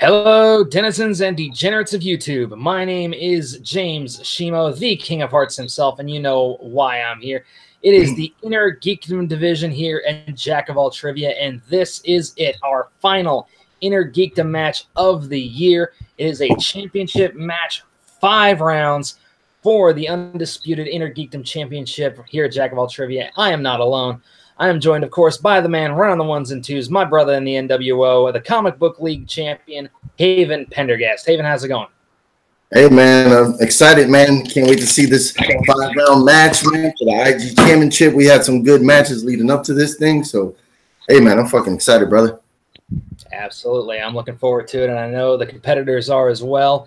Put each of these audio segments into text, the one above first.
Hello, denizens and degenerates of YouTube. My name is James Shimo, the King of Hearts himself, and you know why I'm here. It is the Inner Geekdom division here at Jack of All Trivia, and this is it, our final Inner Geekdom match of the year. It is a championship match, 5 rounds for the undisputed Inner Geekdom Championship here at Jack of All Trivia. I am not alone. I am joined, of course, by the man running the ones and twos, my brother in the NWO, the Comic Book League champion, Haven Pendergast. Haven, how's it going? Hey, man, I'm excited, man. Can't wait to see this 5-round match, man, for the IG Championship. We had some good matches leading up to this thing. So, hey, man, I'm fucking excited, brother. Absolutely. I'm looking forward to it, and I know the competitors are as well.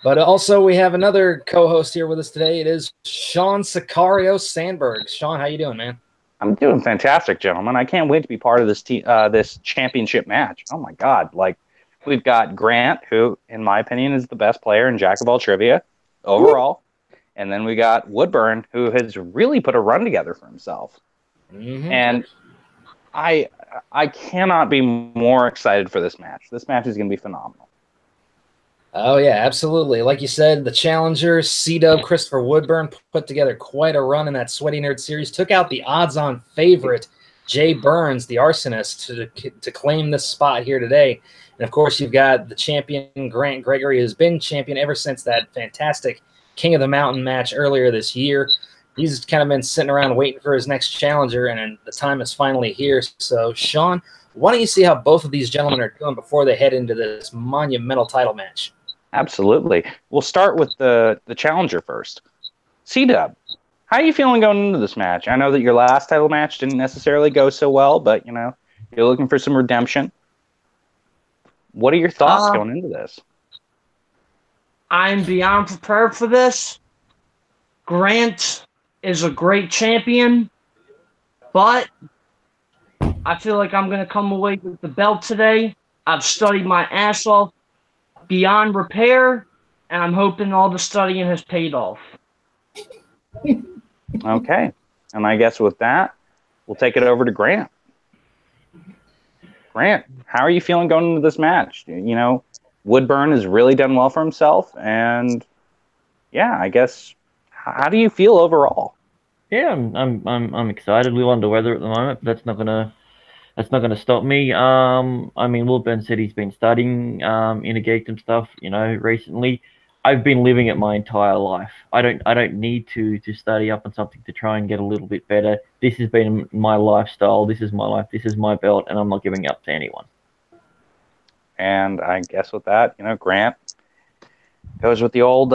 But also, we have another co-host here with us today. It is Sean Sicario Sandberg. Sean, how you doing, man? I'm doing fantastic, gentlemen. I can't wait to be part of this this championship match. Oh, my God. Like, we've got Grant, who, in my opinion, is the best player in Jack of All Trivia overall. And then we got Woodburn, who has really put a run together for himself. And I cannot be more excited for this match. This match is going to be phenomenal. Oh, yeah, absolutely. Like you said, the challenger, C-Dub Christopher Woodburn, put together quite a run in that Sweaty Nerd series, took out the odds-on favorite, Jay Burns, the arsonist, to claim this spot here today. And, of course, you've got the champion, Grant Gregory, who's been champion ever since that fantastic King of the Mountain match earlier this year. He's kind of been sitting around waiting for his next challenger, and the time is finally here. So, Sean, why don't you see how both of these gentlemen are doing before they head into this monumental title match? Absolutely. We'll start with the challenger first. C-Dub, how are you feeling going into this match? I know that your last title match didn't necessarily go so well, but, you know, you're looking for some redemption. What are your thoughts going into this? I'm beyond prepared for this. Grant is a great champion, but I feel like I'm going to come away with the belt today. I've studied my ass off beyond repair, and I'm hoping all the studying has paid off. Okay. And I guess with that, we'll take it over to Grant. Grant, how are you feeling going into this match? You know, Woodburn has really done well for himself, and yeah, I guess, how do you feel overall? Yeah, I'm excited. We're under weather at the moment, but that's not gonna stop me. I mean, Woodburn said he's been studying Inner Geekdom stuff, you know, recently. I've been living it my entire life. I don't need to study up on something to try and get a little bit better. This has been my lifestyle. This is my life. This is my belt, and I'm not giving up to anyone. And I guess with that, you know, Grant goes with the old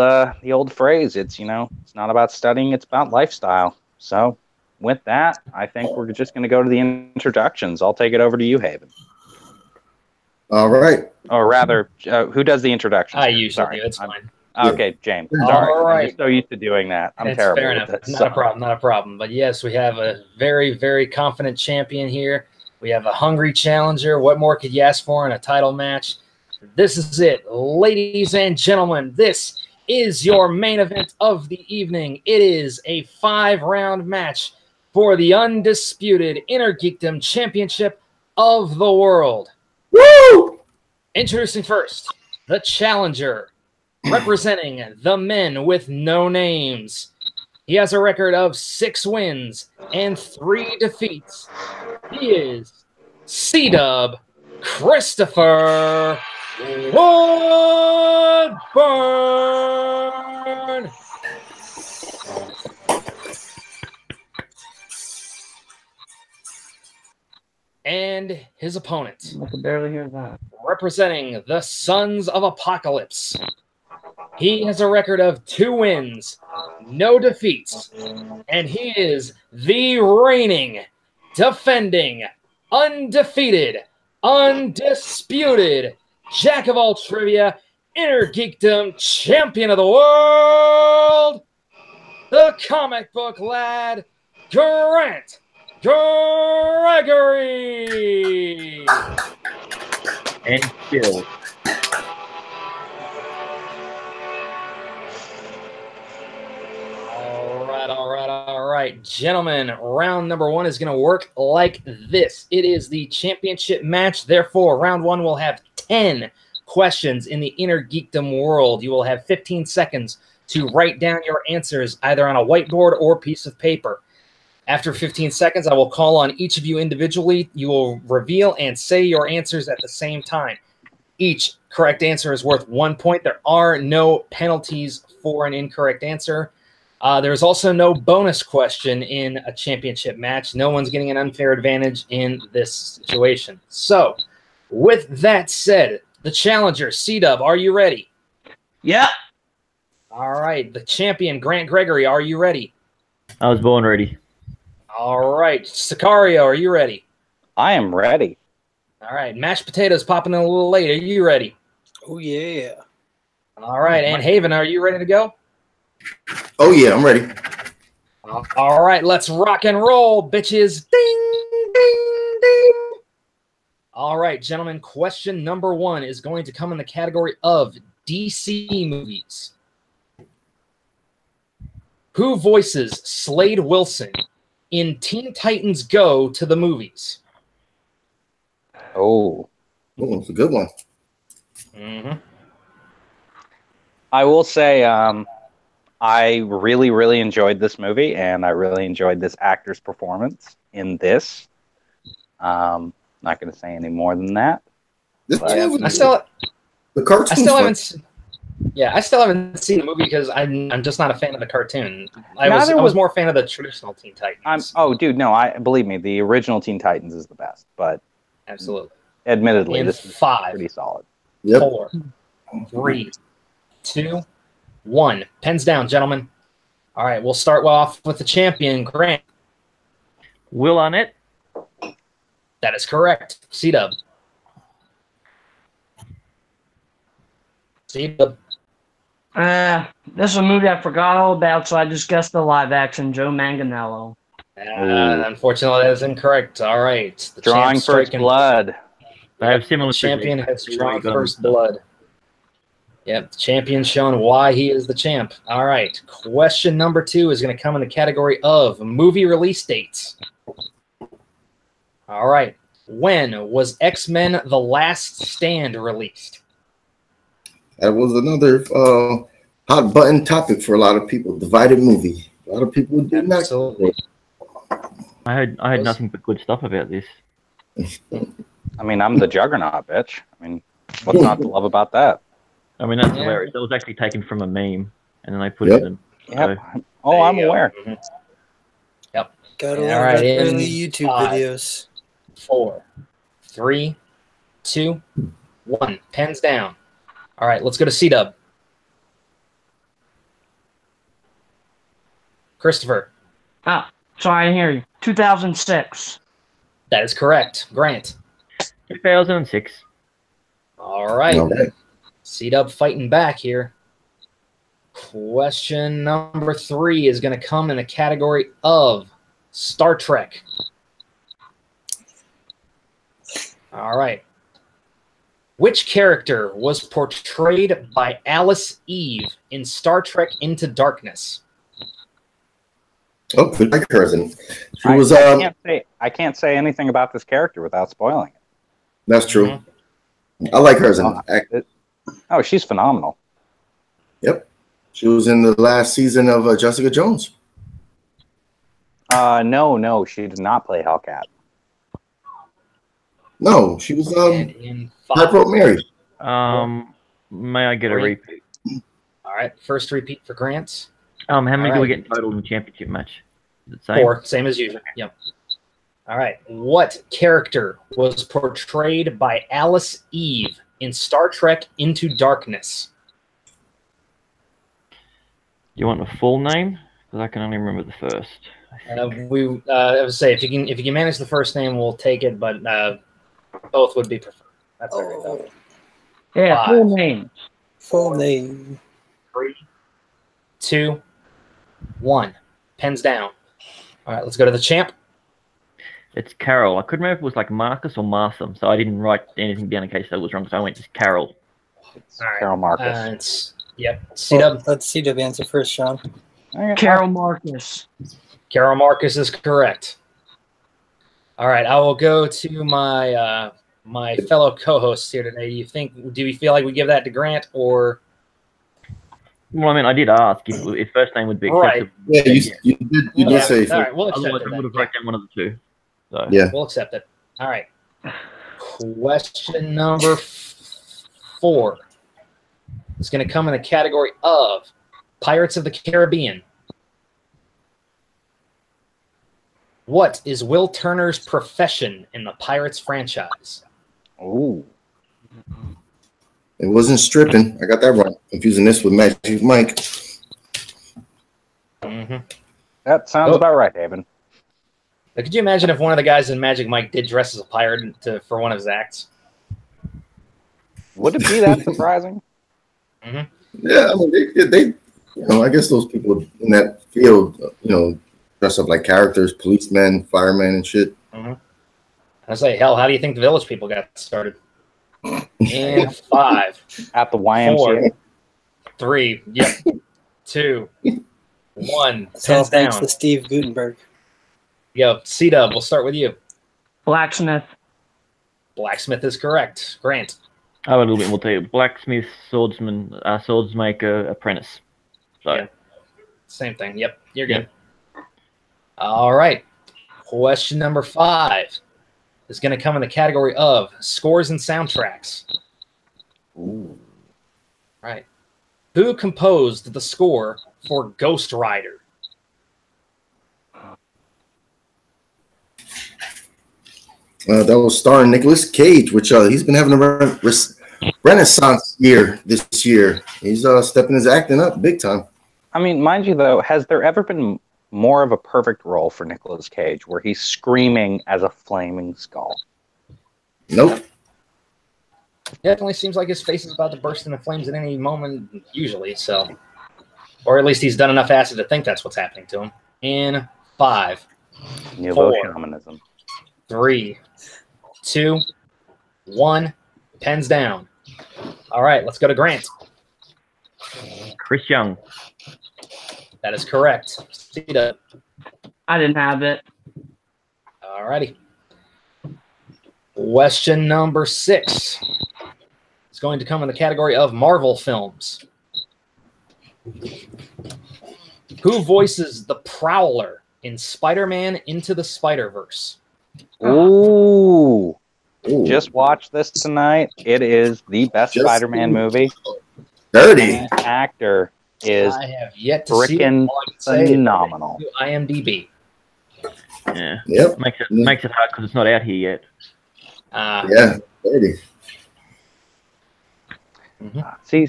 phrase. It's, you know, it's not about studying, it's about lifestyle. So with that, I think we're just going to go to the introductions. I'll take it over to you, Haven. All right. Or rather, who does the introductions? I usually do. It's fine. Okay, James. Sorry. All right. I'm just so used to doing that. I'm It's terrible fair with enough. this. Not a problem. Not a problem. But yes, we have a very, very confident champion here. We have a hungry challenger. What more could you ask for in a title match? This is it, ladies and gentlemen. This is your main event of the evening. It is a 5-round match for the undisputed Inner Geekdom Championship of the world. Woo! Introducing first, the challenger, representing the men with no names. He has a record of 6 wins and 3 defeats. He is C-Dub Christopher Woodburn. And his opponent, I can barely hear that. representing the Sons of Apocalypse. He has a record of 2 wins, no defeats, and he is the reigning, defending, undefeated, undisputed Jack of All Trivia, Inner Geekdom Champion of the World, the comic book lad, Grant Gregory. And still, All right, gentlemen, round number 1 is going to work like this. It is the championship match. Therefore, round 1 will have 10 questions in the Inner Geekdom world. You will have 15 seconds to write down your answers either on a whiteboard or piece of paper. After 15 seconds, I will call on each of you individually. You will reveal and say your answers at the same time. Each correct answer is worth 1 point. There are no penalties for an incorrect answer. There is also no bonus question in a championship match. No one's getting an unfair advantage in this situation. So, with that said, the challenger, C-Dub, are you ready? Yeah. All right. The champion, Grant Gregory, are you ready? I was born ready. All right. Sicario, are you ready? I am ready. All right. Mashed potatoes popping in a little late. Are you ready? Oh, yeah. All right. And Haven, are you ready to go? Oh yeah, I'm ready. All right. Let's rock and roll, bitches. Ding, ding, ding. All right, gentlemen. Question number 1 is going to come in the category of DC movies. Who voices Slade Wilson in Teen Titans Go to the Movies? Oh. Oh, it's a good one. Mm-hmm. I will say I really, really enjoyed this movie, and I really enjoyed this actor's performance in this. Not going to say any more than that. This movie, I still haven't. I still haven't seen the movie because I'm just not a fan of the cartoon. I was more a fan of the traditional Teen Titans. Dude, no, believe me, the original Teen Titans is the best, but absolutely, admittedly, this is 5, pretty solid. 4, 3, 2, 1. Pens down, gentlemen. All right, we'll start off with the champion, Grant. Will Arnett. That is correct. C-Dub. C-Dub. This is a movie I forgot all about, so I just guessed the live action Joe Manganiello. Unfortunately, that is incorrect. All right. The Drawing first blood. I have similar. Champion has drawn first blood. Yep, the champion's showing why he is the champ. All right. Question number 2 is going to come in the category of movie release dates. All right. When was X-Men The Last Stand released? That was another hot button topic for a lot of people. Divided movie. A lot of people did not. Absolutely. I heard nothing but good stuff about this. I mean, I'm the Juggernaut, bitch. I mean, what's not to love about that? I mean, that's hilarious. That was actually taken from a meme, and then they put it in. Yep. Oh, I'm aware. Yep. Gotta All love right, the in early YouTube 5, videos. 4, 3, 2, 1. Pens down. All right, let's go to C-Dub. Christopher. Sorry, I didn't hear you. 2006. That is correct. Grant. 2006. All right. All right. C-Dub fighting back here. Question number 3 is going to come in the category of Star Trek. All right. Which character was portrayed by Alice Eve in Star Trek Into Darkness? Oh, good cousin. She was. I can't say anything about this character without spoiling it. That's true. I like her as an actor. Oh, she's phenomenal. Yep. She was in the last season of Jessica Jones. No, she did not play Hellcat. No, she was in 5. Typewrote Mary. May I get a repeat? All right, first repeat for Grant. How many do we right. get in total in the championship match? Is it same? 4, same as usual. Yep. All right. What character was portrayed by Alice Eve in Star Trek Into Darkness? You want the full name? Because I can only remember the first. I would say if you can manage the first name, we'll take it, but both would be preferred. That's all right, though. Yeah, 5, full name. Full name. 3, 2, 1. Pens down. All right, let's go to the champ. It's Carol. I couldn't remember if it was like Marcus or Martham, so I didn't write anything down in case that was wrong, so I went just Carol. It's All right. Carol Marcus. Yep. C-Dub. Let's C-Dub answer first, Sean. Carol Marcus. Carol Marcus is correct. All right, I will go to my my fellow co-hosts here today. Do we feel like we give that to Grant or? Well, I mean, I did ask if first name would be Right. acceptable. Yeah, you did say. All right, we'll accept Otherwise, it. I then. would have wrote down one of the two. So. Yeah. We'll accept it. All right. Question number 4 is going to come in the category of Pirates of the Caribbean. What is Will Turner's profession in the Pirates franchise? Ooh. It wasn't stripping. I got that wrong. Confusing this with Magic Mike. Mm-hmm. That sounds about right, David. Could you imagine if one of the guys in Magic Mike did dress as a pirate for one of his acts? Would it be that surprising? Mm-hmm. Yeah, I mean, they I guess those people in that field, dress up like characters, policemen, firemen, and shit. Mm-hmm. I say, hell, how do you think the Village People got started? And 5, At the YMCA. 4, 3, 2, 1. It's all Hands thanks down. to Steve Gutenberg. Yo, C-Dub, we'll start with you. Blacksmith. Blacksmith is correct. Grant. I have a little bit more to you. Blacksmith, swordsman, swordsmaker, apprentice. So. Yeah. Same thing. Yep, you're good. All right. Question number 5 is going to come in the category of scores and soundtracks. Ooh. Right. Who composed the score for Ghost Rider? That was starring Nicolas Cage, which he's been having a renaissance year this year. He's stepping his acting up big time. I mean, mind you, though, has there ever been more of a perfect role for Nicolas Cage where he's screaming as a flaming skull? Nope. Definitely seems like his face is about to burst into flames at any moment, usually. So, or at least he's done enough acid to think that's what's happening to him. In 5, Nouveau 4, shamanism. 3, 2, 1. Pens down. All right, let's go to Grant. Chris Young. That is correct. C-Dub. I didn't have it. All righty. Question number 6 is going to come in the category of Marvel films. Who voices the Prowler in Spider-Man Into the Spider-Verse? Ooh. Ooh. Just watched this tonight. It is the best Just- Spider-Man movie. Dirty. And the actor is I have yet to see it. freaking All I can say is phenomenal. to IMDb. Yeah. Yep. Makes it hard because it's not out here yet. Yeah. Dirty. See,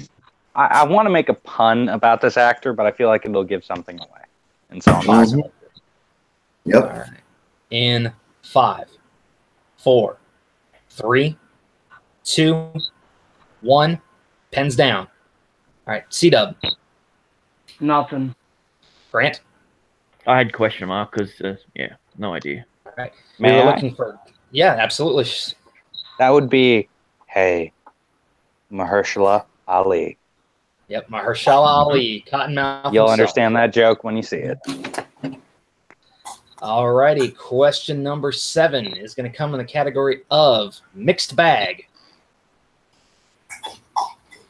I want to make a pun about this actor, but I feel like it'll give something away. And so I'm not. Mhm. Yep. All right. In 5, 4, 3, 2, 1. Pens down. All right. C-Dub. Nothing. Grant. I had question mark because, no idea. All right. May We were I? looking for. Yeah, absolutely. That would be, hey, Mahershala Ali. Yep, Mahershala Ali, Cottonmouth. You'll himself. understand that joke when you see it. All righty. Question number 7 is going to come in the category of mixed bag.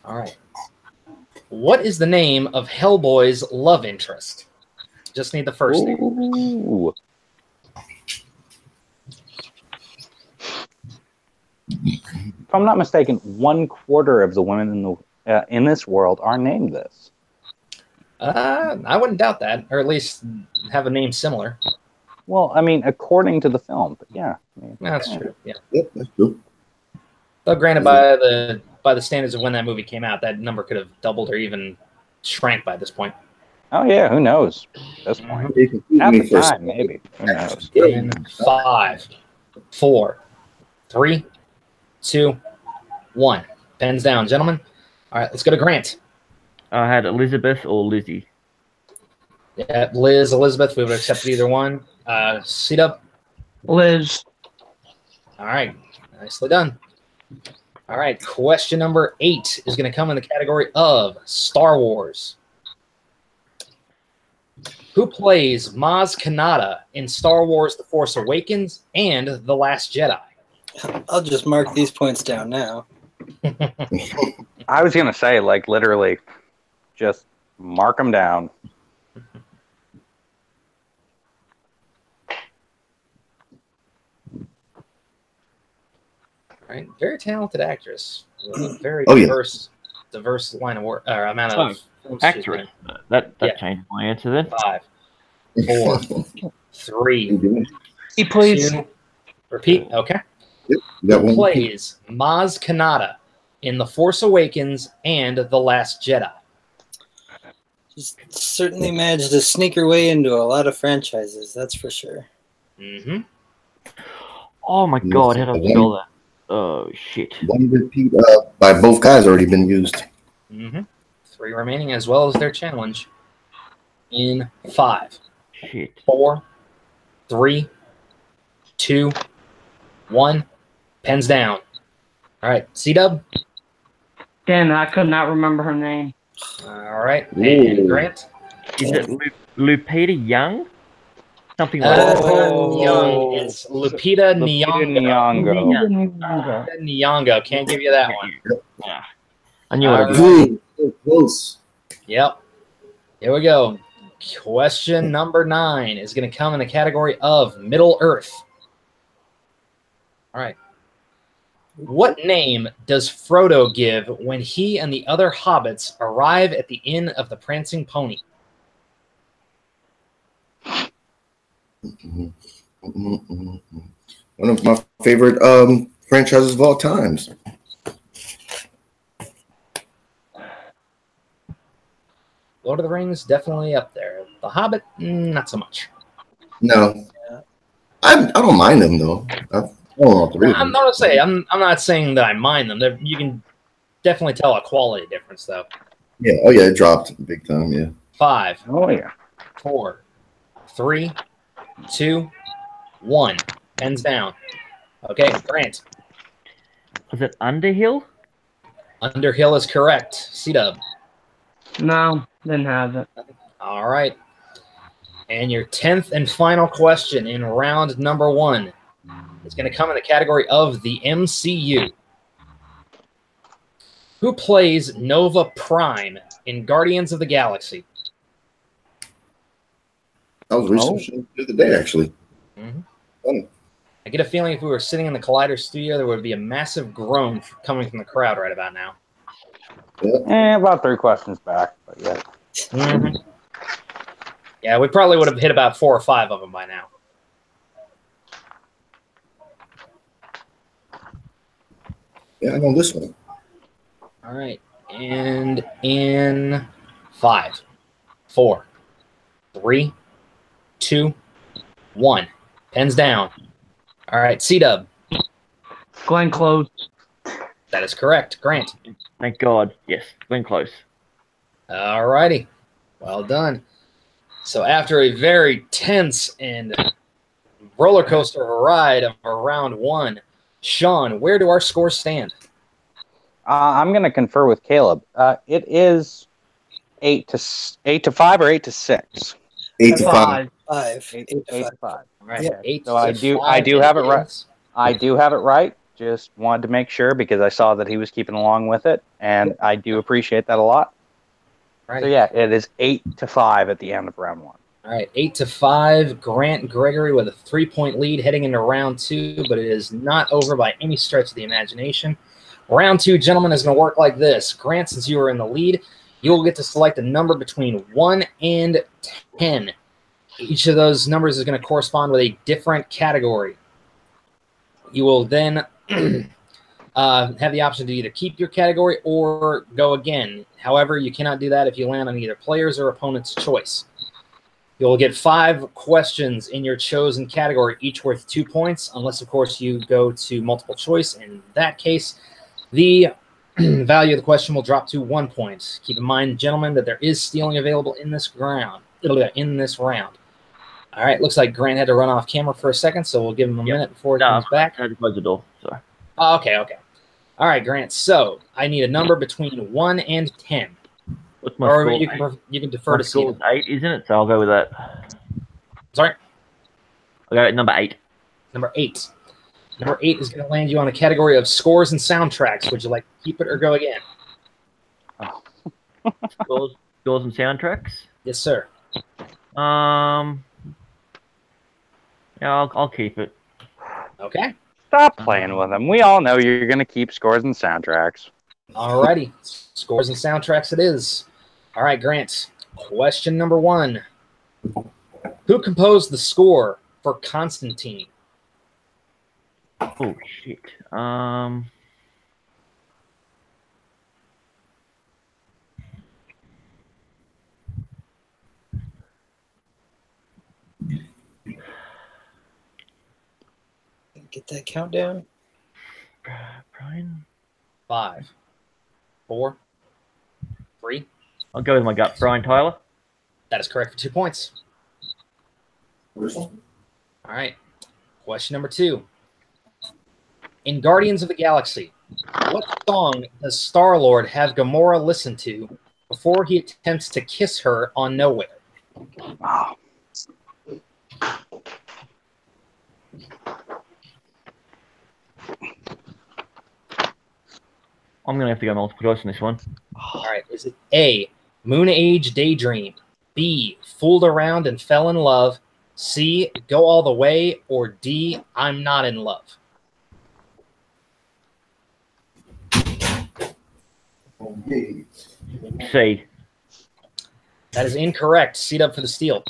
All right. What is the name of Hellboy's love interest? Just need the first name. Ooh. If I'm not mistaken, 1/4 of the women in this world are named this. I wouldn't doubt that, or at least have a name similar. Well, I mean, according to the film, but yeah. I mean, That's true. Yeah. Yep. That's true. Though granted, by the standards of when that movie came out, that number could have doubled or even shrank by this point. Oh yeah, who knows? At this point, You confused at me the for a time, second. maybe. Who knows? In 5, 4, 3, 2, 1. Pens down, gentlemen. All right, let's go to Grant. I had Elizabeth or Lizzie. Yeah, Liz, Elizabeth, we would have accepted either one. C-Dub. Liz. All right, nicely done. All right, question number 8 is going to come in the category of Star Wars. Who plays Maz Kanata in Star Wars The Force Awakens and The Last Jedi? I'll just mark these points down now. I was gonna say, like, literally, just mark them down. Right, very talented actress. With a very Oh, yeah. diverse line of work or amount of films she's been Accurate. in. That Yeah. changed my answer then. 5, 4, 3, He please. 2. Repeat. Okay. You got Who one. plays Maz Kanata in The Force Awakens and The Last Jedi? She's certainly managed to sneak her way into a lot of franchises, that's for sure. Mm-hmm. Oh my god, how did I spell that? Oh shit. One repeat by both guys already been used. Mm-hmm. 3 remaining, as well as their challenge. In 5, Shit. 4, 3, 2, 1. Pens down. All right, C-Dub. Damn it, I could not remember her name. All right, Ooh. and Grant. Is it Lupita Young? Something like that. Oh. Young. It's Lupita Nyong'o. Nyong'o. Nyong'o. Can't give you that one. Yeah. I knew what it was. Dude, so close. Yep. Here we go. Question number 9 is going to come in the category of Middle Earth. All right. What name does Frodo give when he and the other hobbits arrive at the Inn of the Prancing Pony? One of my favorite franchises of all times. Lord of the Rings, definitely up there. The Hobbit, not so much. No, I don't mind them though. I don't know what to read. I'm not say I'm not saying that I mind them. You can definitely tell a quality difference though. Yeah. Oh yeah, it dropped big time. Yeah. 5, Oh yeah. 4, 3, 2, 1. Pens down. Okay, Grant. Was it Underhill? Underhill is correct. C-Dub. No, didn't have it. All right. And your 10th and final question in round number 1 is going to come in the category of the MCU. Who plays Nova Prime in Guardians of the Galaxy? I was researching the other day actually. Mhm. Funny. I get a feeling if we were sitting in the Collider studio, there would be a massive groan coming from the crowd right about now. About 3 questions back, but yeah. Mhm. Yeah, we probably would have hit about 4 or 5 of them by now. Yeah, I know this one. All right. And in 5, 4, 3, 2, 1. Pens down. All right, C-Dub. Glenn Close. That is correct. Grant. Thank God. Yes, Glenn Close. All righty. Well done. So after a very tense and roller coaster ride of round 1, Sean, where do our scores stand? I'm going to confer with Caleb. It is 8 to 5 or 8 to 6. 8 to 5. 5. 8 8 to 5. to 5. All right, Yeah. 8 So to I do 5 have it right. is. I do have it right. Just wanted to make sure because I saw that he was keeping along with it, and I do appreciate that a lot. Right. So yeah, it is 8 to 5 at the end of round 1. All right, 8 to 5. Grant Gregory with a 3-point lead heading into round 2, but it is not over by any stretch of the imagination. Round 2, gentlemen, is going to work like this. Grant, since you are in the lead, you will get to select a number between 1 and 10. Each of those numbers is going to correspond with a different category. You will then have the option to either keep your category or go again. However, you cannot do that if you land on either player's or opponent's choice. You'll get 5 questions in your chosen category, each worth 2 points, unless, of course, you go to multiple choice. In that case, the value of the question will drop to 1 point. Keep in mind, gentlemen, that there is stealing available in this round. All right, looks like Grant had to run off camera for a second, so we'll give him a minute before he comes back. I had to close the door. Sorry. Oh, okay. All right, Grant. So I need a number between 1 and 10. What's my Or score? you can defer My to score Steve. is 8, isn't it? So I'll go with that. Sorry, I'll go at number 8. number 8. Number 8 is going to land you on a category of scores and soundtracks. Would you like to keep it or go again? Scores and soundtracks. Yes, sir. Yeah, I'll keep it. Okay. Stop playing with them. We all know you're going to keep scores and soundtracks. Alrighty. Scores and soundtracks it is. All right, Grant. Question number 1. Who composed the score for Constantine? Oh shit. Get that countdown. Brian. 5, 4, 3. I'll go with my gut. Brian Tyler. That is correct for 2 points. First one. All right. Question number 2. In Guardians of the Galaxy, what song does Star-Lord have Gamora listen to before he attempts to kiss her on Nowhere? Oh. I'm gonna have to go multiple choice on this one. All right. Is it A, Moon Age Daydream, B, Fooled Around and Fell in Love, C, Go All the Way, or D, I'm Not in Love? Okay. C. That is incorrect. Seat up for the steal.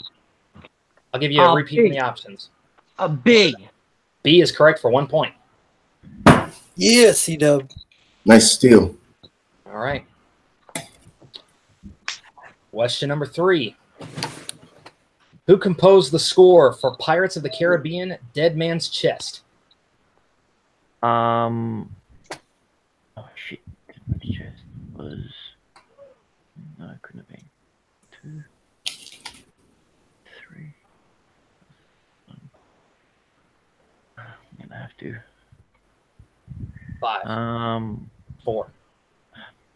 I'll give you a repeat of the options. A B. B is correct for 1 point. Yeah, C-Dub. Nice steal. All right. Question number 3. Who composed the score for Pirates of the Caribbean, Dead Man's Chest? Oh shit. Chest was no, it couldn't have been 2, 3. I'm gonna have to. 5, 4,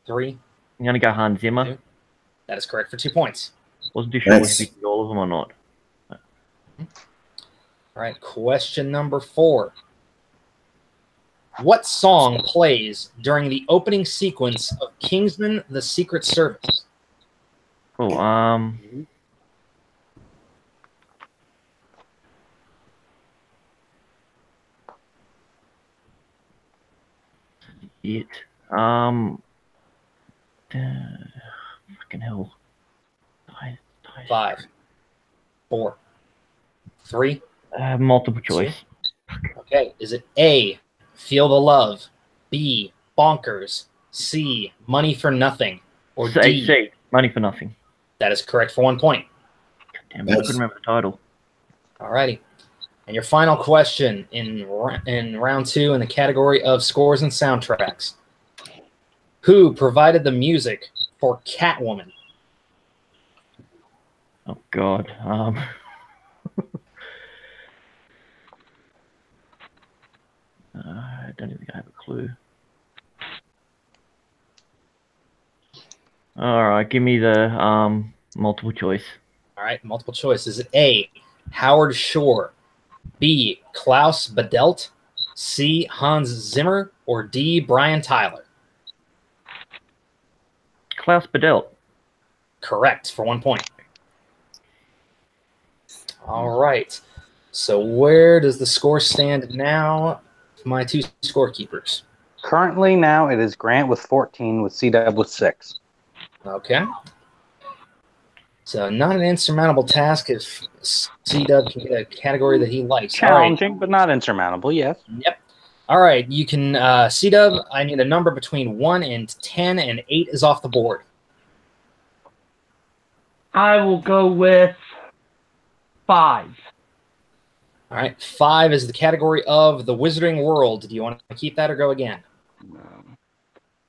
3. I'm gonna go Hans Zimmer. 2. That is correct for 2 points. Wasn't too sure Nice. if we did all of them or not. All right. Question number 4. What song plays during the opening sequence of Kingsman: The Secret Service? Oh, it. Fucking hell. 5, 4, 3. Multiple choice. Okay. Is it A, Feel the Love, B, Bonkers, C, Money for Nothing, or D? C. Money for Nothing. That is correct for 1 point. Damn, I couldn't remember the title. Alrighty. And your final question in round 2 in the category of scores and soundtracks. Who provided the music for Catwoman? Oh God. I don't even think I have a clue. All right, give me the multiple choice. All right, multiple choice. Is it A, Howard Shore, B, Klaus Badelt, C, Hans Zimmer, or D, Brian Tyler? Klaus Badelt. Correct for 1 point. All right. So where does the score stand now for my 2 scorekeepers? Currently now it is Grant with 14 with C-Dub with 6. Okay. So not an insurmountable task if C-Dub can get a category that he likes. Challenging, but not insurmountable, yes. Yep. All right. You can, C-Dub, I need a number between 1 and 10, and 8 is off the board. I will go with 5. All right. 5 is the category of the Wizarding World. Do you want to keep that or go again?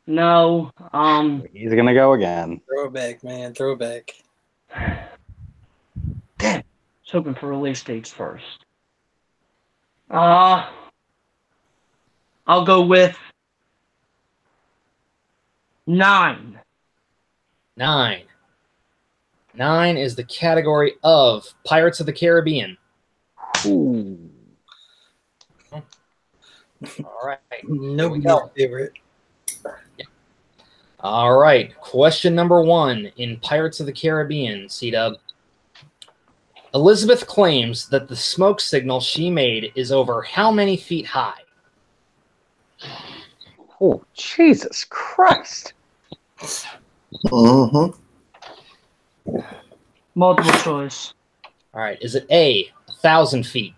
No. He's going to go again. Throwback, man. Throwback. Damn. I was hoping for release dates first. I'll go with 9. 9. 9 is the category of Pirates of the Caribbean. Ooh. All right. Nobody's go. favorite. All right. Question number 1 in Pirates of the Caribbean, C-Dub. Elizabeth claims that the smoke signal she made is over how many feet high? Oh, Jesus Christ. Mm-hmm. Multiple choice. All right. Is it A, 1,000 feet,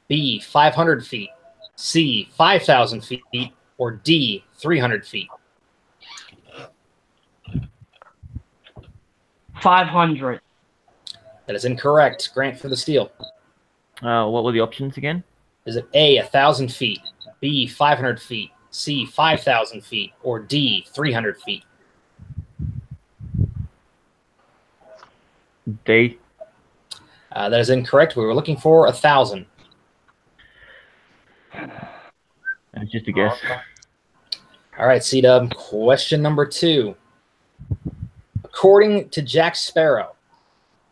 B, 500 feet, C, 5,000 feet, or D, 300 feet? 500. That is incorrect. Grant for the steal. What were the options again? Is it A, 1,000 feet, B, 500 feet, C, 5,000 feet, or D, 300 feet? D. That is incorrect. We were looking for 1,000. It's just a guess. All right, C-Dub. Question number 2. According to Jack Sparrow,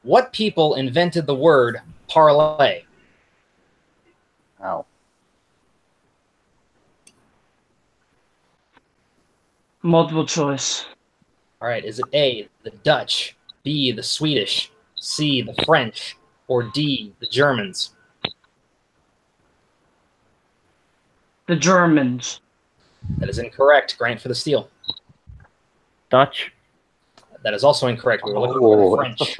what people invented the word parlay? Oh. Multiple choice. All right, is it A, the Dutch, B, the Swedish, C, the French, or D, the Germans? The Germans. That is incorrect. Grant for the steal. Dutch. That is also incorrect. We were looking for the Oh, French. it's the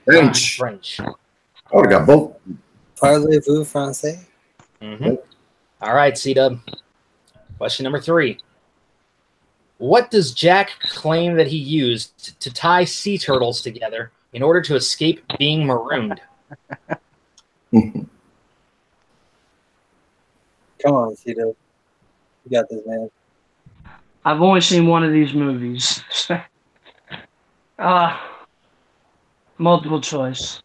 French. French. French. Oh, we got both. Parlez-vous français? Mm-hmm. All right, C-Dub. Question number 3. What does Jack claim that he used to tie sea turtles together in order to escape being marooned? Come on, Cito. You got this, man. I've only seen one of these movies. Multiple choice.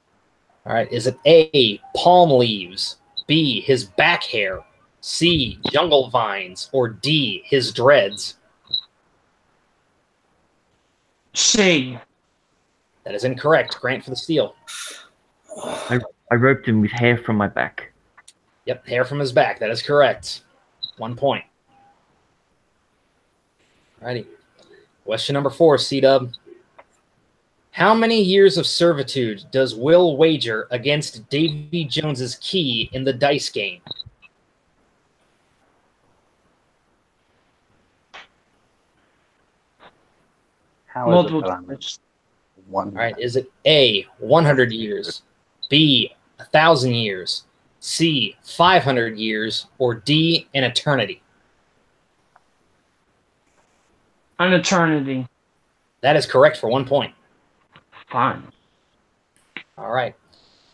All right, is it A, palm leaves, B, his back hair, C, jungle vines, or D, his dreads? C. That is incorrect. Grant for the steal. I roped him with hair from my back. Yep, hair from his back. That is correct. 1 point. Alrighty. Question number 4, C-Dub. How many years of servitude does Will wager against Davy Jones's key in the dice game? How is Multiple it that I'm choice. one? All right, is it A, 100 years, B, 1,000 years, C, 500 years, or D, an eternity? An eternity. That is correct for 1 point. Fine. All right.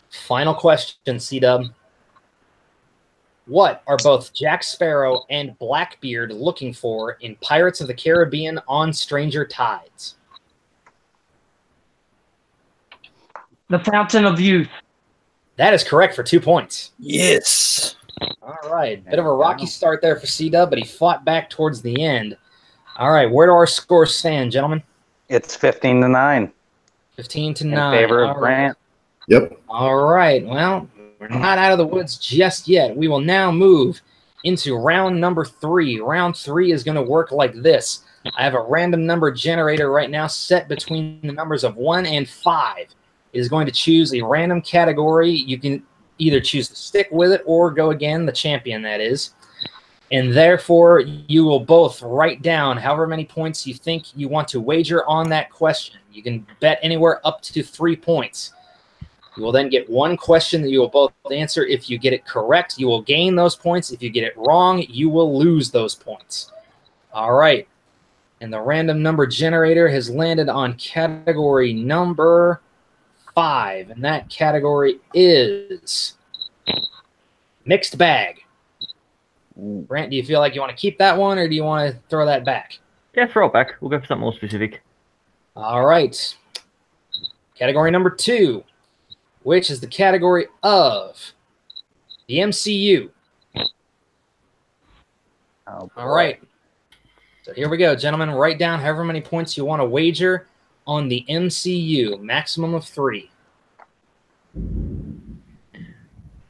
Final question, C-Dub. What are both Jack Sparrow and Blackbeard looking for in Pirates of the Caribbean on Stranger Tides? The Fountain of Youth. That is correct for 2 points. Yes. All right. Bit of a rocky start there for C-Dub, but he fought back towards the end. All right. Where do our scores stand, gentlemen? It's 15-9 15-9. in favor of All right. Grant. Yep. All right. Well, we're not out of the woods just yet. We will now move into round number 3. Round 3 is going to work like this. I have a random number generator right now set between the numbers of 1 and 5. It is going to choose a random category. You can either choose to stick with it or go again, the champion that is. And therefore, you will both write down however many points you think you want to wager on that question. You can bet anywhere up to 3 points. You will then get one question that you will both answer. If you get it correct, you will gain those points. If you get it wrong, you will lose those points. All right. And the random number generator has landed on category number 5. And that category is mixed bag. Brant, do you feel like you want to keep that one or do you want to throw that back? Yeah, throw it back. We'll go for something more specific. All right. Category number 2, which is the category of the MCU. Oh, All right. So here we go, gentlemen. Write down however many points you want to wager on the MCU, maximum of 3.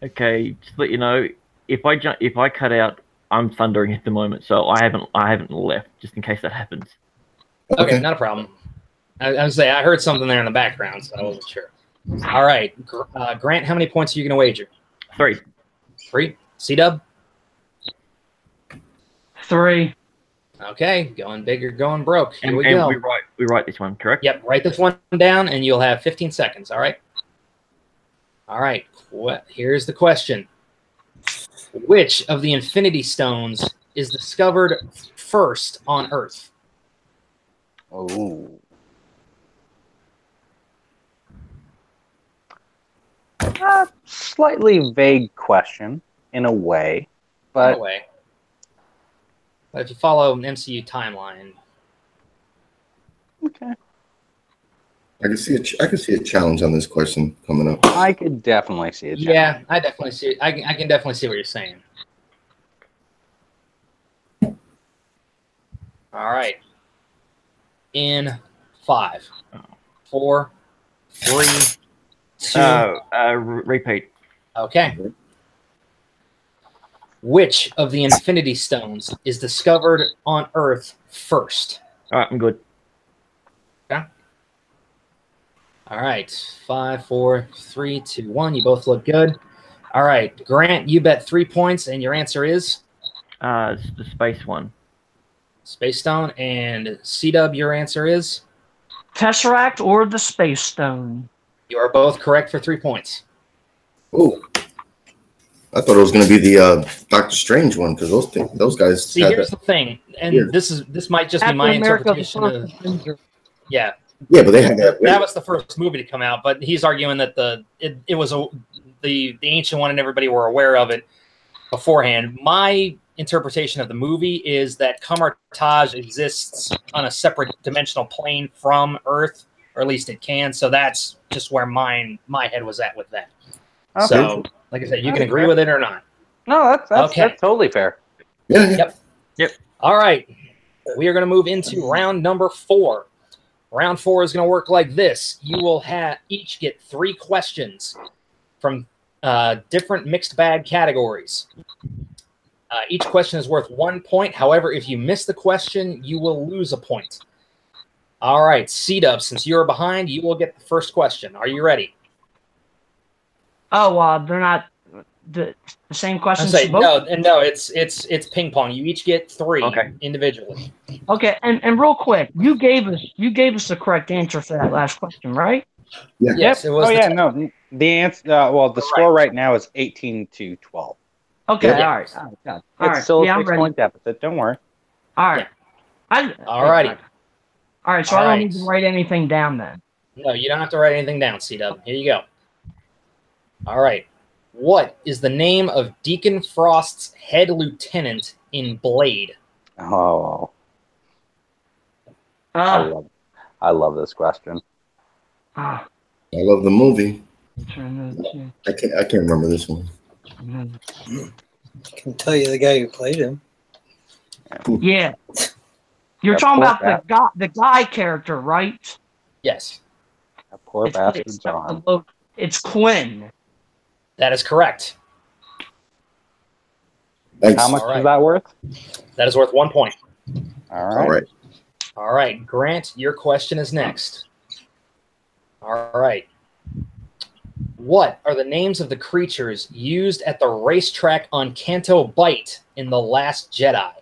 Okay, just to let you know, if I cut out I'm thundering at the moment, so I haven't left just in case that happens. Okay, not a problem. I was say I heard something there in the background, so I wasn't sure. All right, Grant, how many points are you going to wager? 3. 3. C-Dub? 3. Okay, going big or going broke. Here And, we and go. we write this one, correct? Yep, write this one down, and you'll have 15 seconds. All right. All right. Here's the question: which of the Infinity Stones is discovered first on Earth? Oh. Slightly vague question in a way, but No way. But if you follow an MCU timeline, okay. I can see a challenge on this question coming up. I could definitely see it. yeah, I definitely see it. I can definitely see what you're saying. All right. In 5, 4, 3, 2. Repeat. Okay. Which of the Infinity Stones is discovered on Earth first? All right, I'm good. Okay. All right. 5, 4, 3, 2, 1. You both look good. All right. Grant, you bet 3 points, and your answer is It's the space one. Space Stone. And C-Dub, your answer is Tesseract or the Space Stone? you are both correct for 3 points. Oh, I thought it was going to be the Doctor Strange one because those guys. See, here's the thing, and Yeah. this might just be Captain my America, the interpretation first of Avenger. yeah. Yeah, but they had that. That was the first movie to come out, but he's arguing that it was the ancient one and everybody were aware of it beforehand. My interpretation of the movie is that Kamar-Taj exists on a separate dimensional plane from Earth, or at least it can. So that's just where my head was at with that. Okay. So, like I said, you can That's agree fair. with it or not. No, that's Okay. totally fair. Yeah. Yep. All right. We are going to move into round number 4. Round 4 is going to work like this. You will each get 3 questions from different mixed bag categories. Each question is worth 1 point. However, if you miss the question, you will lose a point. All right, C-Dub, since you're behind, you will get the first question. Are you ready? Oh, they're not the same I'm questions. saying for both? no. It's ping pong. You each get 3 individually. Okay, and real quick, you gave us the correct answer for that last question, right? Yeah. Yes, it was. Oh yeah, no. The answer. Well, the score right now is 18-12. Okay, Yep. all right. All right. It's still a Yeah, I'm ready. 6-point deficit. Don't worry. All right. Alrighty. All right, so All I don't right. need to write anything down then. No, you don't have to write anything down, C-Dub. Here you go. All right. What is the name of Deacon Frost's head lieutenant in Blade? Oh, Uh, I love this question. I love the movie. I I can't remember this one. I can tell you the guy who played him. Yeah. You're That talking poor about the guy character, right? Yes, That poor bastard John. It's Quinn. that is correct. Thanks. How much All right. is that worth? That is worth 1 point. All All right. All right, Grant, your question is next. All right. What are the names of the creatures used at the racetrack on Canto Bight in The Last Jedi?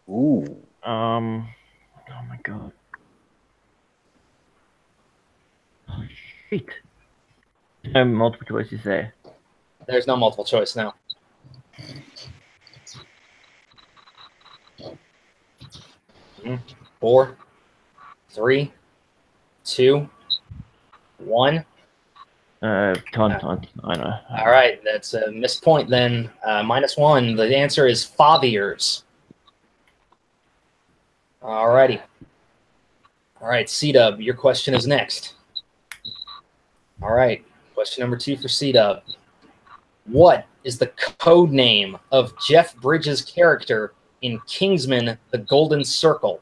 Ooh. Oh my god. Oh shit. No multiple choices there. There's no multiple choice now. Four, 3, 2, 1. Tauntaun. I know. All right, that's a missed point then. -1. The answer is fathiers. All righty. All right, C-Dub, your question is next. All right, question number 2 for C-Dub. What is the code name of Jeff Bridges' character in Kingsman: The Golden Circle?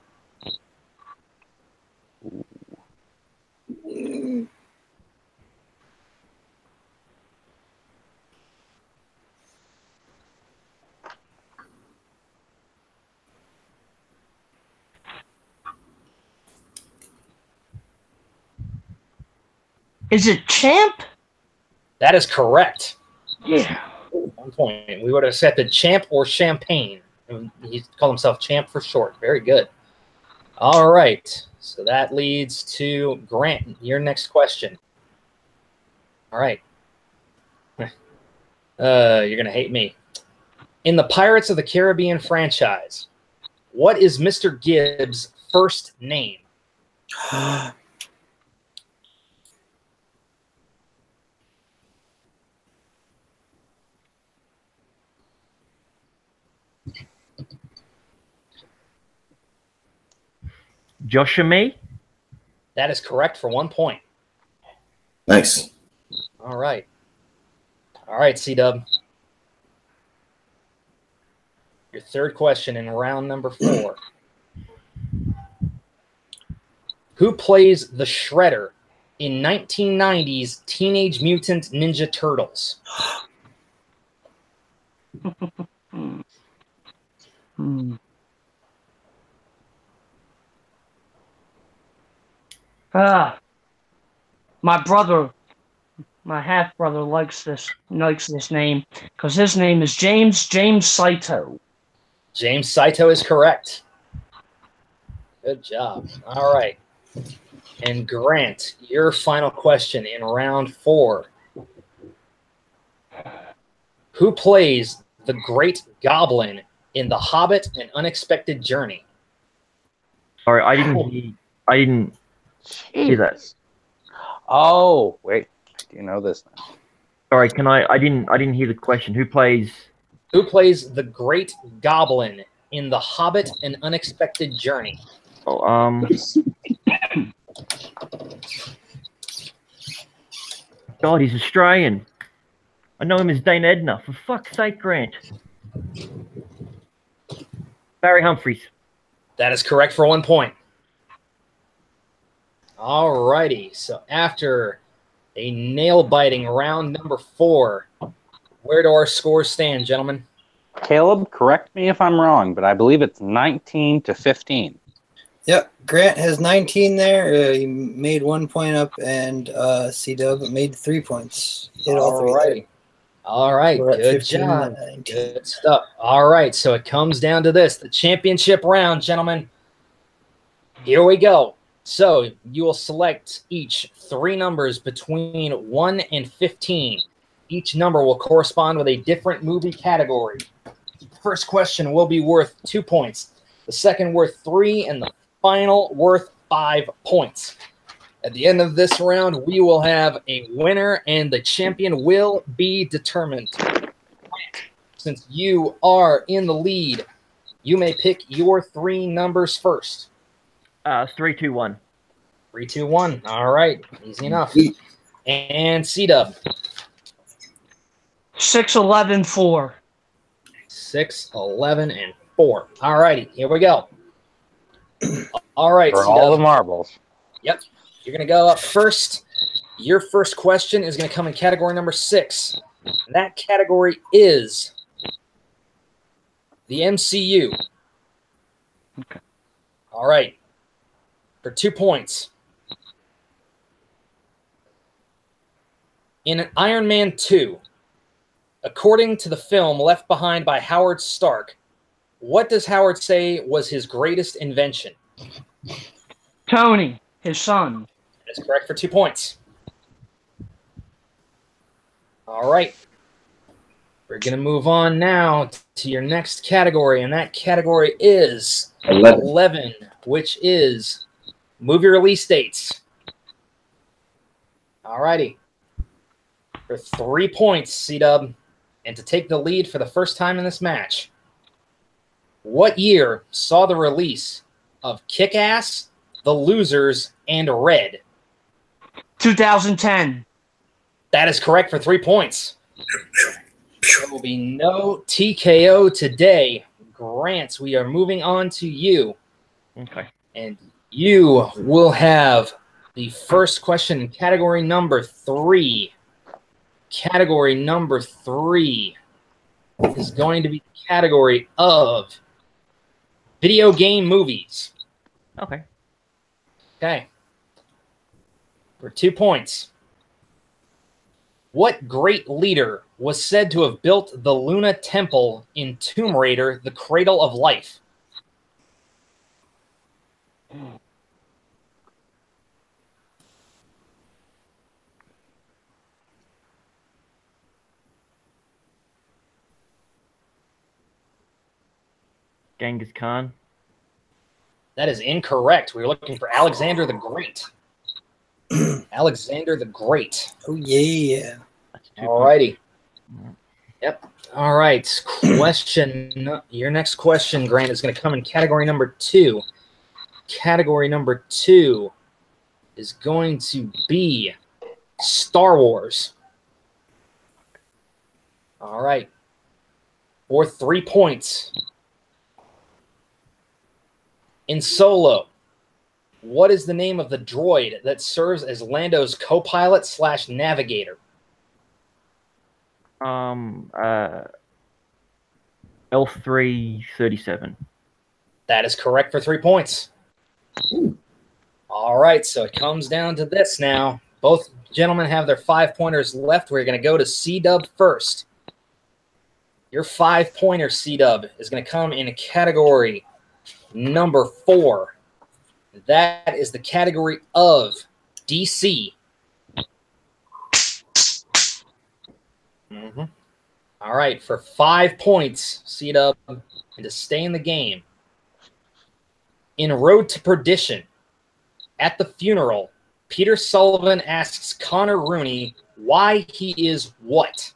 Is it Champ? That is correct. Yeah. 1 point. We would have accepted Champ or Champagne. He called himself Champ for short. Very good. All right. So that leads to Grant. Your next question. All right. You're going to hate me. In the Pirates of the Caribbean franchise, what is Mr. Gibbs' first name? Joshua. That is correct for 1 point. Nice. All right. All right, C-Dub. Your third question in round number 4. Who plays the Shredder in 1990's Teenage Mutant Ninja Turtles? My brother, my half brother, likes this name because his name is James Saito. James Saito is correct. Good job. All right. And Grant, your final question in round 4. Who plays the Great Goblin in The Hobbit: An Unexpected Journey? Sorry, I didn't hear that. Oh, wait. Do you know this now? Sorry, I didn't hear the question. Who plays the Great Goblin in The Hobbit: An Unexpected Journey? Oh, God, he's Australian. I know him as Dane Edna. For fuck's sake, Grant. Barry Humphries. That is correct for 1 point. All righty. So after a nail-biting round number 4, where do our scores stand, gentlemen? Caleb, correct me if I'm wrong, but I believe it's 19-15. Yep, Grant has 19 there. He made 1 point up, and C-Dub made 3 points. Hit all three there. All right, We're at good 15, job. 19. Good stuff. All right, so it comes down to this, the championship round, gentlemen. Here we go. So you will select each 3 numbers between 1 and 15. Each number will correspond with a different movie category. First question will be worth 2 points. The second worth 3, and the final worth 5 points. At the end of this round, we will have a winner, and the champion will be determined. Since you are in the lead, you may pick your 3 numbers first. 3, 2, 1. 3, 2, 1. All right, easy enough. And C-Dub. 6, 11, 4. 6, 11, and 4. All righty, here we go. All right, For C-Dub. all the marbles. Yep. You're going to go up first. Your first question is going to come in category number 6. And that category is the MCU. Okay. All right. For 2 points. In Iron Man 2, according to the film left behind by Howard Stark, what does Howard say was his greatest invention? Tony, his son. That is correct for 2 points. All right. We're going to move on now to your next category, and that category is 11, which is movie release dates. All righty. For 3 points, C-Dub, and to take the lead for the first time in this match, what year saw the release of Kick-Ass, The Losers, and Red? 2010. That is correct for 3 points. There will be no TKO today. Grant, we are moving on to you. Okay. And you will have the first question in category number 3. Category number 3 is going to be the category of video game movies. Okay. Okay. For 2 points. What great leader was said to have built the Luna Temple in Tomb Raider, the Cradle of Life? Genghis Khan. That is incorrect. We were looking for Alexander the Great. Alexander the Great. Oh, yeah. All righty. Yep. All right. Question. Your next question, Grant, is going to come in category number 2. Category number 2 is going to be Star Wars. All right. For 3 points. In Solo, what is the name of the droid that serves as Lando's co-pilot / navigator? L337. That is correct for 3 points. All right, so it comes down to this now. Both gentlemen have their 5-pointers left. We're going to go to C-Dub first. Your 5-pointer, C-Dub, is going to come in a category number 4. That is the category of DC. All right, for 5 points, C-Dub, and to stay in the game. In Road to Perdition, at the funeral, Peter Sullivan asks Connor Rooney why he is what?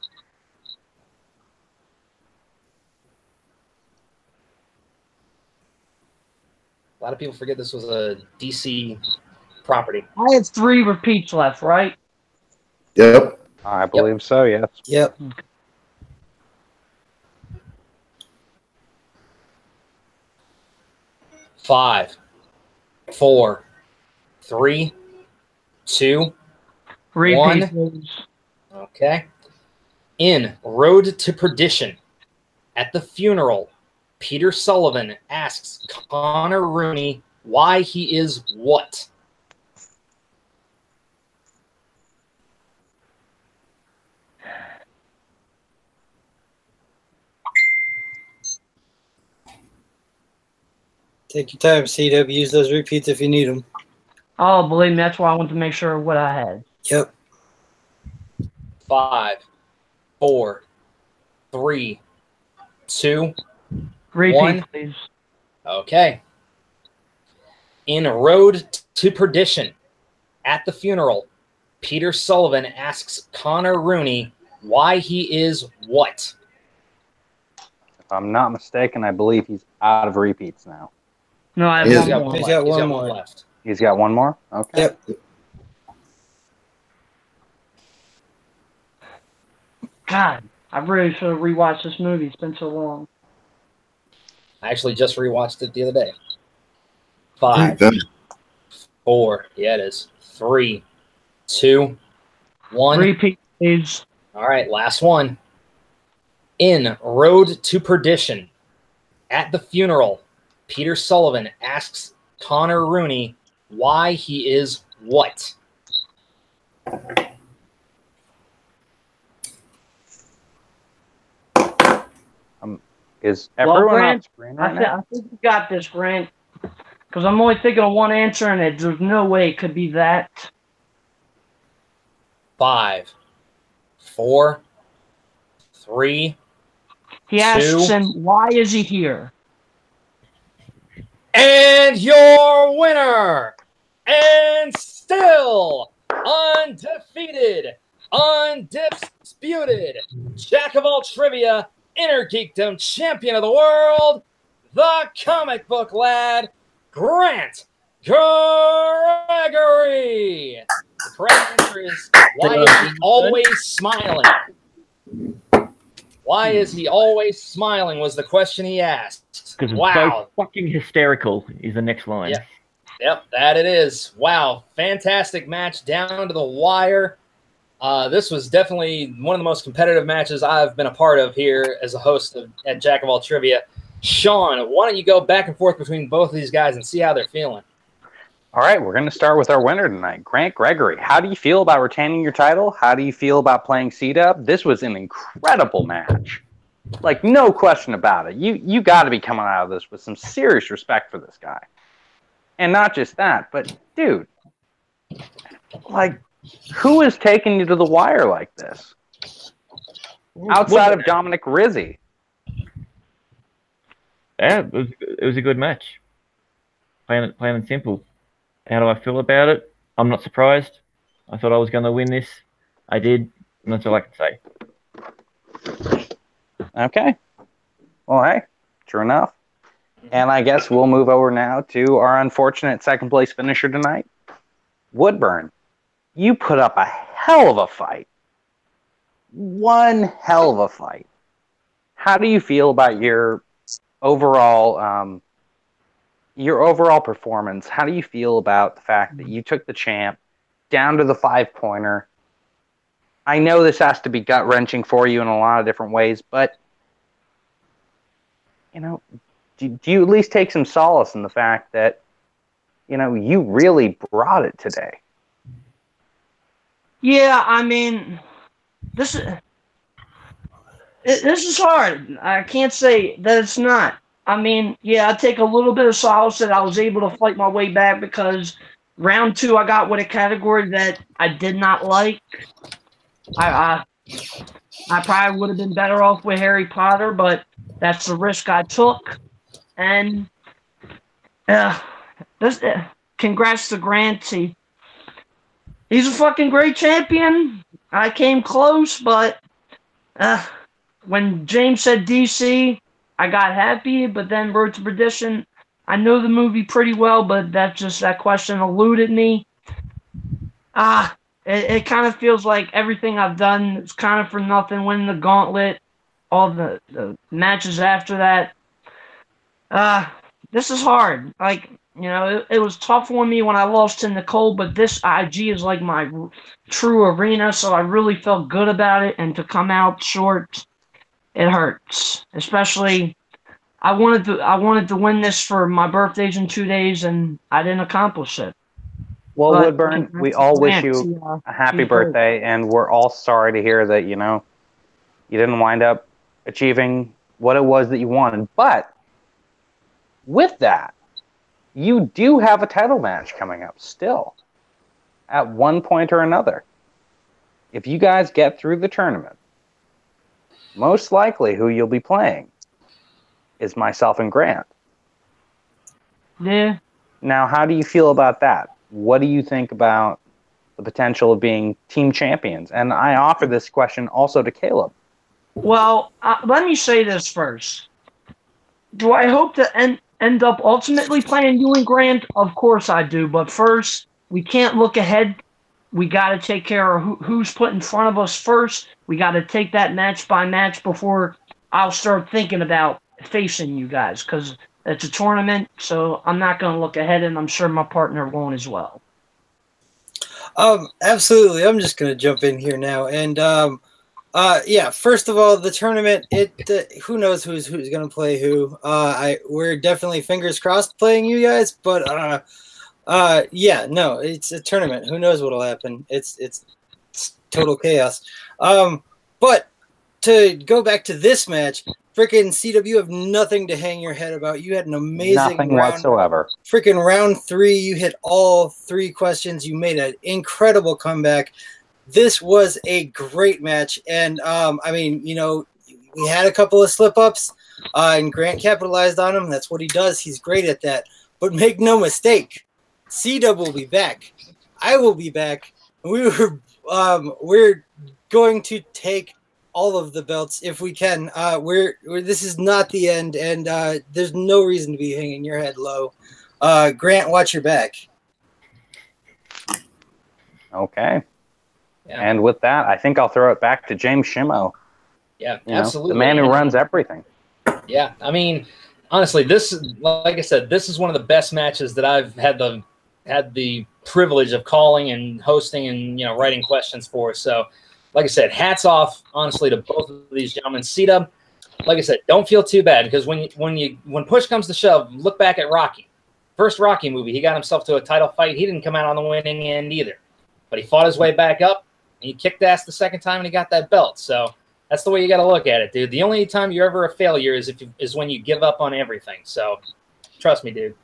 A lot of people forget this was a DC property. I had 3 repeats left, right? Yep. I believe so, yes. Yep. Five, 4, 3, 2, Repeat, 1. please. Okay. In Road to Perdition, at the funeral, Peter Sullivan asks Connor Rooney why he is what? Take your time, CW. Use those repeats if you need them. Oh, believe me, that's why I want to make sure what I had. Yep. 5, 4, 3, 2, Repeat, 1. please. Okay. In Road to Perdition, at the funeral, Peter Sullivan asks Connor Rooney why he is what? If I'm not mistaken, I believe he's out of repeats now. No, I have He's one got more. one He's left. got one more. left. He's got one more? Okay. Yep. God, I really should have rewatched this movie. It's been so long. I actually just rewatched it the other day. 5, Done. 4, yeah, it is. 3, 2, 1. Repeat, please. All right, last one. In Road to Perdition, at the funeral, Peter Sullivan asks Connor Rooney why he is what? Is Well, everyone on Grant, screen right now? I think you got this, Grant. Because I'm only thinking of one answer, and there's no way it could be that. 5, 4, 3. He asks 2. him, why is he here? And your winner, and still undefeated, undisputed, Jack of all trivia, Inner Geekdom champion of the world, the comic book lad, Grant Gregory. The correct answer is, why is he always smiling? Why is he always smiling was the question he asked. Because it's Wow. so fucking hysterical is the next line. Yeah. Yep, that it is. Wow, fantastic match down to the wire. This was definitely one of the most competitive matches I've been a part of here as a host at Jack of All Trivia. Sean, why don't you go back and forth between both of these guys and see how they're feeling? All right, we're going to start with our winner tonight, Grant Gregory. How do you feel about retaining your title? How do you feel about playing C-Dub? This was an incredible match. Like, no question about it. You got to be coming out of this with some serious respect for this guy. And not just that, but, dude, like, who is taking you to the wire like this? Outside of Dominic Rizzi. Yeah, it was a good match. Plain and simple. How do I feel about it? I'm not surprised. I thought I was going to win this. I did, and that's all I can say. Okay. Well, hey, true enough. And I guess we'll move over now to our unfortunate second-place finisher tonight, Woodburn. You put up a hell of a fight. One hell of a fight. How do you feel about your overall performance? How do you feel about the fact that you took the champ down to the 5-pointer? I know this has to be gut-wrenching for you in a lot of different ways, but, you know, do you at least take some solace in the fact that, you know, you really brought it today? Yeah, I mean, this is hard. I can't say that it's not. I mean, yeah, I take a little bit of solace that I was able to fight my way back because round 2 I got with a category that I did not like. I probably would have been better off with Harry Potter, but that's the risk I took. And congrats to Grant. He's a fucking great champion. I came close, but when James said DC, I got happy, but then Road to Perdition, I know the movie pretty well, but that question eluded me. It kind of feels like everything I've done is kind of for nothing. Winning the gauntlet, all the matches after that. This is hard. Like, you know, it was tough for me when I lost to Nicole, but this IG is like my true arena, so I really felt good about it, and to come out short, it hurts. Especially, I wanted to win this for my birthday's in 2 days, and I didn't accomplish it. Well, But Woodburn, we all wish you a happy birthday, and we're all sorry to hear that, you know, you didn't wind up achieving what it was that you wanted. But with that, you do have a title match coming up still at one point or another. If you guys get through the tournament, most likely who you'll be playing is myself and Grant. Yeah. Now, how do you feel about that? What do you think about the potential of being team champions? And I offer this question also to Caleb. Well, let me say this first. Do I hope to end up ultimately playing you and Grant? Of course I do. But first, we can't look ahead. We got to take care of who's put in front of us first. We got to take that match by match before I'll start thinking about facing you guys, because it's a tournament, so I'm not going to look ahead, and I'm sure my partner won't as well. Absolutely. I'm just going to jump in here now. And, yeah, first of all, the tournament, who knows who's going to play who. We're definitely fingers crossed playing you guys, but, yeah, no, it's a tournament. Who knows what'll happen. It's total chaos. But to go back to this match, freaking CW have nothing to hang your head about. You had an amazing nothing round whatsoever. Freaking round 3, you hit all 3 questions. You made an incredible comeback. This was a great match. And, I mean, you know, we had a couple of slip-ups, and Grant capitalized on them. That's what he does. He's great at that. But make no mistake, C-Dub will be back. I will be back. We're going to take all of the belts if we can. This is not the end, and there's no reason to be hanging your head low. Grant, watch your back. Okay. Yeah. And with that, I think I'll throw it back to James Shimo. Yeah, You know, absolutely. the man who runs everything. Yeah, I mean, honestly, like I said, this is one of the best matches that I've had the privilege of calling and hosting and, you know, writing questions for. So, like I said, hats off, honestly, to both of these gentlemen. C-Dub, like I said, don't feel too bad, because when push comes to shove, look back at Rocky. First Rocky movie, he got himself to a title fight. He didn't come out on the winning end either, but he fought his way back up. And he kicked ass the second time, and he got that belt. So that's the way you got to look at it, dude. The only time you're ever a failure is when you give up on everything. So trust me, dude.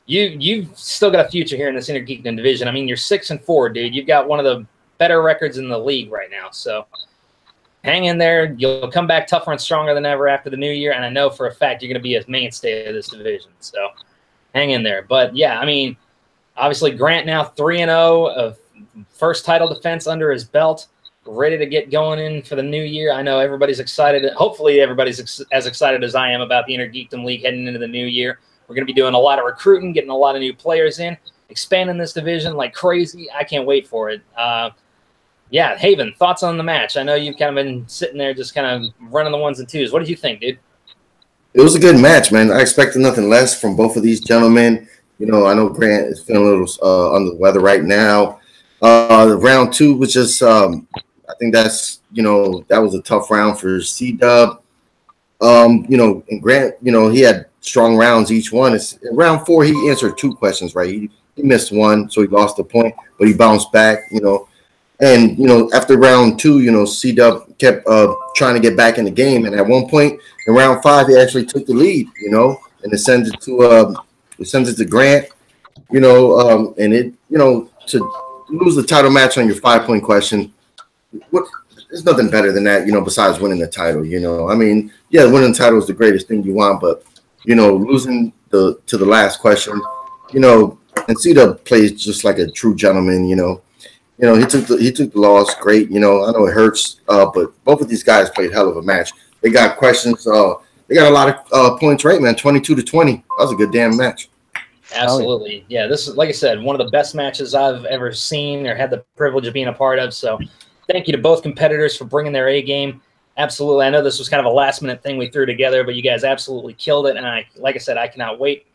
You've still got a future here in this Inner Geekdom division. I mean, you're 6-4, dude. You've got one of the better records in the league right now. So hang in there. You'll come back tougher and stronger than ever after the new year. And I know for a fact you're going to be a mainstay of this division. So hang in there. But, yeah, I mean, obviously Grant now 3-0 of first title defense under his belt, ready to get going in for the new year. I know everybody's excited. Hopefully everybody's as excited as I am about the Inner Geekdom League heading into the new year. We're going to be doing a lot of recruiting, getting a lot of new players in, expanding this division like crazy. I can't wait for it. Yeah, Haven, thoughts on the match? I know you've kind of been sitting there just kind of running the ones and twos. What did you think, dude? It was a good match, man. I expected nothing less from both of these gentlemen. You know, I know Grant is feeling a little under the weather right now. Round 2 was just, I think that's, you know, that was a tough round for C-Dub. You know, and Grant, you know, he had strong rounds each one. In round 4, he answered 2 questions, right? He missed one, so he lost a point, but he bounced back, you know. And, you know, after round 2, you know, C-Dub kept trying to get back in the game. And at one point in round 5, he actually took the lead, you know, and it sends it to Grant, you know, and it, you know, to lose the title match on your 5-point question, there's nothing better than that, you know, besides winning the title, you know. I mean, yeah, winning the title is the greatest thing you want, but, you know, losing to the last question, you know, and C-Dub plays just like a true gentleman, you know. You know, he took the loss, great, you know. I know it hurts, but both of these guys played hell of a match. They got questions, they got a lot of points right, man, 22-20. That was a good damn match. Absolutely. Yeah, this is, like I said, one of the best matches I've ever seen or had the privilege of being a part of. So thank you to both competitors for bringing their A game. Absolutely. I know this was kind of a last-minute thing we threw together, but you guys absolutely killed it. And like I said, I cannot wait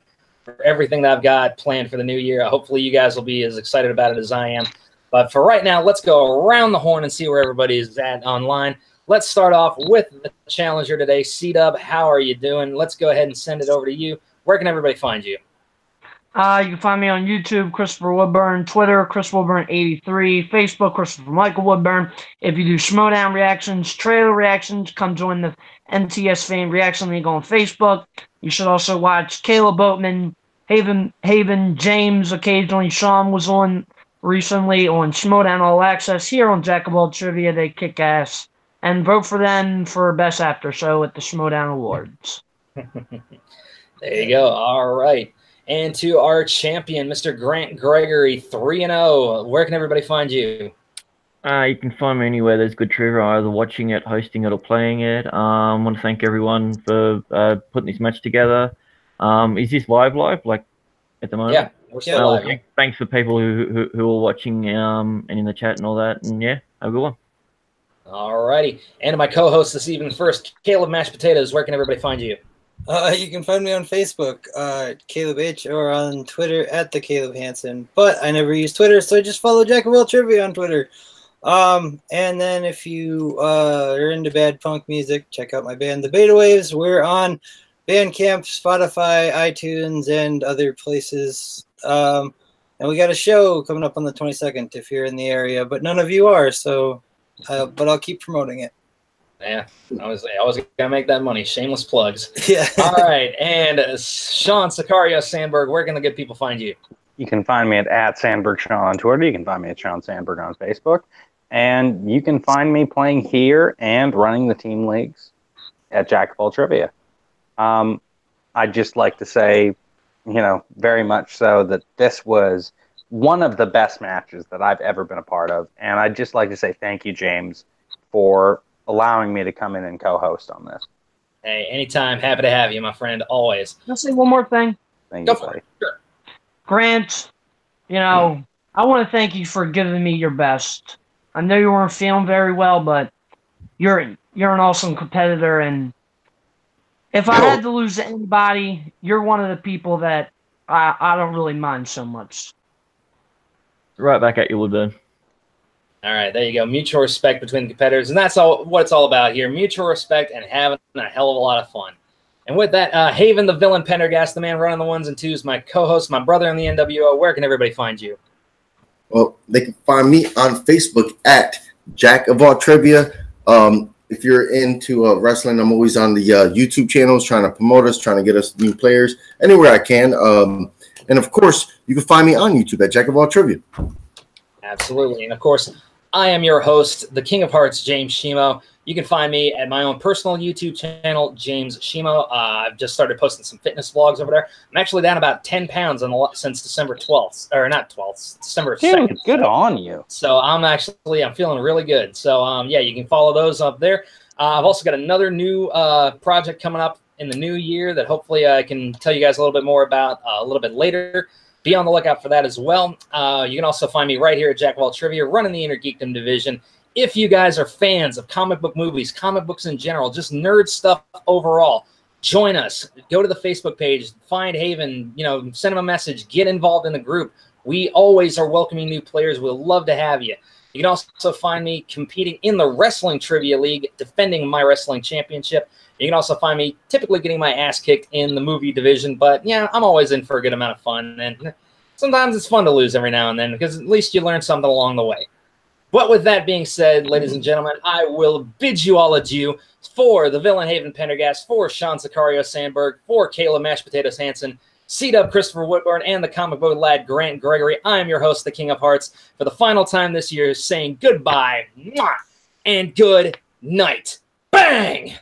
for everything that I've got planned for the new year. Hopefully you guys will be as excited about it as I am. But for right now, let's go around the horn and see where everybody is at online. Let's start off with the challenger today. C-Dub, how are you doing? Let's go ahead and send it over to you. Where can everybody find you? You can find me on YouTube, Christopher Woodburn, Twitter, Chris Woodburn83, Facebook, Christopher Michael Woodburn. If you do Schmodown reactions, trailer reactions, come join the NTS Fan Reaction League on Facebook. You should also watch Caleb Boatman, Haven, James, occasionally Sean was on recently on Schmodown All Access here on Jack of All Trivia. They kick ass. And vote for them for Best After Show at the Schmodown Awards. There you go. All right. And to our champion, Mr. Grant Gregory, 3-0. Where can everybody find you? You can find me anywhere there's good trivia, either watching it, hosting it, or playing it. I want to thank everyone for putting this match together. Is this live, like at the moment? Yeah, we're still live. Thanks for people who are watching and in the chat and all that. And yeah, have a good one. All righty. And to my co-host this evening, first, Caleb Mashed Potatoes. Where can everybody find you? You can find me on Facebook, Caleb H, or on Twitter at the Caleb Hansen. But I never use Twitter, so just follow Jack of All Trivia on Twitter. And then if you are into bad punk music, check out my band, The Beta Waves. We're on Bandcamp, Spotify, iTunes, and other places. And we got a show coming up on the 22nd if you're in the area, but none of you are, so but I'll keep promoting it. Yeah, I was gonna make that money. Shameless plugs. Yeah. All right, and Sean Sicario Sandberg, where can the good people find you? You can find me at Sandberg Sean on Twitter. You can find me at Sean Sandberg on Facebook, and you can find me playing here and running the team leagues at Jack of All Trivia. I'd just like to say, you know, very much so that this was one of the best matches that I've ever been a part of, and I'd just like to say thank you, James, for allowing me to come in and co-host on this. Hey, anytime. Happy to have you, my friend, always. I'll say one more thing. Thank Go you, for buddy. it. Sure. Grant, you know, I want to thank you for giving me your best. I know you weren't feeling very well, but you're an awesome competitor, and if I had to lose to anybody, you're one of the people that I don't really mind so much. Right back at you, Woodburn. All right, there you go. Mutual respect between the competitors, and that's all what it's all about here. Mutual respect and having a hell of a lot of fun. And with that, Haven the Villain Pendergast, the man running the ones and twos, my co-host, my brother in the NWO. Where can everybody find you? Well, they can find me on Facebook at Jack of All Trivia. If you're into wrestling, I'm always on the YouTube channels trying to promote us, trying to get us new players anywhere I can. And of course, you can find me on YouTube at Jack of All Trivia. Absolutely. And of course, I am your host, the King of Hearts, James Shimo. You can find me at my own personal YouTube channel, James Shimo. I've just started posting some fitness vlogs over there. I'm actually down about 10 pounds since December 12th, or not 12th, December 2nd. Good on you. So I'm feeling really good. So yeah, you can follow those up there. I've also got another new project coming up in the new year that hopefully I can tell you guys a little bit more about a little bit later. Be on the lookout for that as well. You can also find me right here at Jack of All Trivia, running the Inner Geekdom division. If you guys are fans of comic book movies, comic books in general, just nerd stuff overall, join us. Go to the Facebook page, find Haven, send him a message, get involved in the group. We always are welcoming new players. We'll love to have you. You can also find me competing in the Wrestling Trivia League, defending my wrestling championship. You can also find me typically getting my ass kicked in the movie division, but yeah, I'm always in for a good amount of fun. And sometimes it's fun to lose every now and then because at least you learn something along the way. But with that being said, ladies and gentlemen, I will bid you all adieu. For the Villain Haven Pendergast, for Sean Sicario Sandberg, for Kayla Mashed Potatoes Hansen, C-Dub Christopher Woodburn, and the comic book lad Grant Gregory, I am your host, the King of Hearts, for the final time this year, saying goodbye and good night. Bang!